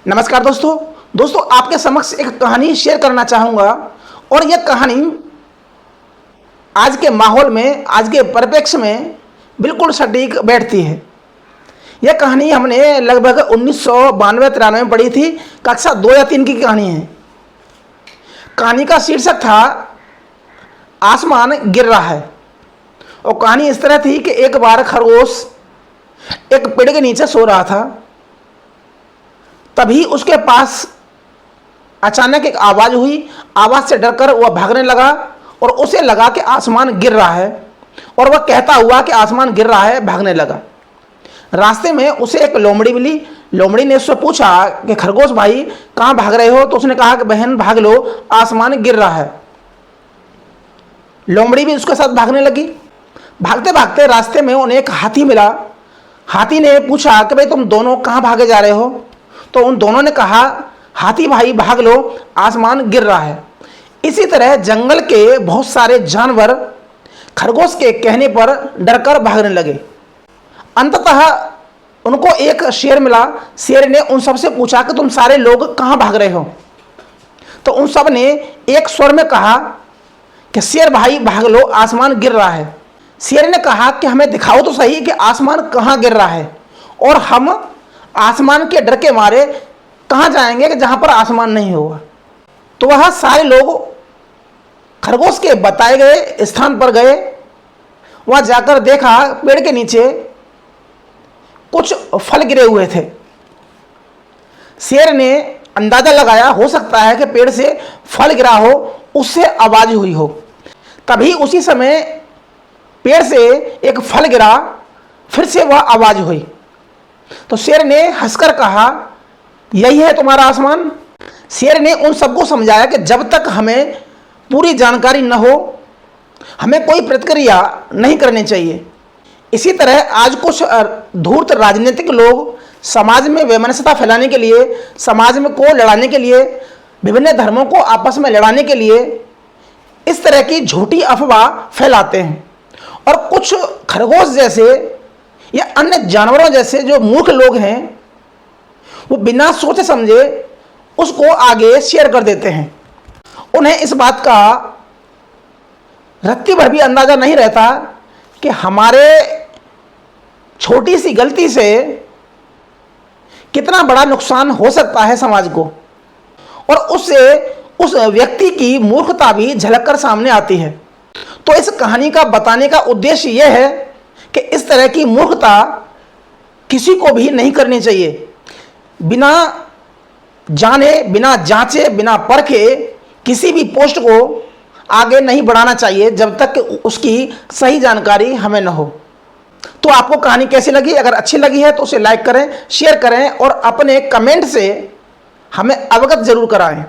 नमस्कार दोस्तों आपके समक्ष एक कहानी शेयर करना चाहूँगा और यह कहानी आज के माहौल में, आज के परिप्रेक्ष्य में बिल्कुल सटीक बैठती है। यह कहानी हमने लगभग 1992-93 में पढ़ी थी। कक्षा 2 या 3 की कहानी है। कहानी का शीर्षक था आसमान गिर रहा है। और कहानी इस तरह थी कि एक बार खरगोश एक पेड़ के नीचे सो रहा था। तभी उसके पास अचानक एक आवाज़ हुई। आवाज़ से डरकर वह भागने लगा और उसे लगा कि आसमान गिर रहा है, और वह कहता हुआ कि आसमान गिर रहा है भागने लगा। रास्ते में उसे एक लोमड़ी मिली। लोमड़ी ने उससे पूछा कि खरगोश भाई कहाँ भाग रहे हो? तो उसने कहा कि बहन भाग लो, आसमान गिर रहा है। लोमड़ी भी उसके साथ भागने लगी। भागते भागते रास्ते में उन्हें एक हाथी मिला। हाथी ने पूछा कि भाई तुम दोनों कहाँ भागे जा रहे हो? तो उन दोनों ने कहा हाथी भाई भाग लो, आसमान गिर रहा है। इसी तरह जंगल के बहुत सारे जानवर खरगोश के कहने पर डरकर भागने लगे। अंततः उनको एक शेर मिला। शेर ने उन सब से पूछा कि तुम सारे लोग कहाँ भाग रहे हो? तो उन सब ने एक स्वर में कहा कि शेर भाई भाग लो, आसमान गिर रहा है। शेर ने कहा कि हमें दिखाओ तो सही कि आसमान कहाँ गिर रहा है, और हम आसमान के डर के मारे कहाँ जाएंगे कि जहाँ पर आसमान नहीं होगा। तो वह सारे लोग खरगोश के बताए गए स्थान पर गए। वहाँ जाकर देखा पेड़ के नीचे कुछ फल गिरे हुए थे। शेर ने अंदाजा लगाया हो सकता है कि पेड़ से फल गिरा हो, उससे आवाज़ हुई हो। तभी उसी समय पेड़ से एक फल गिरा, फिर से वह आवाज़ हुई। तो शेर ने हंसकर कहा यही है तुम्हारा आसमान? शेर ने उन सबको समझाया कि जब तक हमें पूरी जानकारी न हो हमें कोई प्रतिक्रिया नहीं करनी चाहिए। इसी तरह आज कुछ धूर्त राजनीतिक लोग समाज में वैमनस्यता फैलाने के लिए, समाज में को लड़ाने के लिए, विभिन्न धर्मों को आपस में लड़ाने के लिए इस तरह की झूठी अफवाह फैलाते हैं। और कुछ खरगोश जैसे या अन्य जानवरों जैसे जो मूर्ख लोग हैं, वो बिना सोचे समझे उसको आगे शेयर कर देते हैं। उन्हें इस बात का रत्ती भर भी अंदाजा नहीं रहता कि हमारे छोटी सी गलती से कितना बड़ा नुकसान हो सकता है समाज को, और उससे उस व्यक्ति की मूर्खता भी झलक कर सामने आती है। तो इस कहानी का बताने का उद्देश्य यह है कि इस तरह की मूर्खता किसी को भी नहीं करनी चाहिए। बिना जाने, बिना जांचे, बिना परखे किसी भी पोस्ट को आगे नहीं बढ़ाना चाहिए जब तक उसकी सही जानकारी हमें न हो। तो आपको कहानी कैसी लगी? अगर अच्छी लगी है तो उसे लाइक करें, शेयर करें और अपने कमेंट से हमें अवगत जरूर कराएं।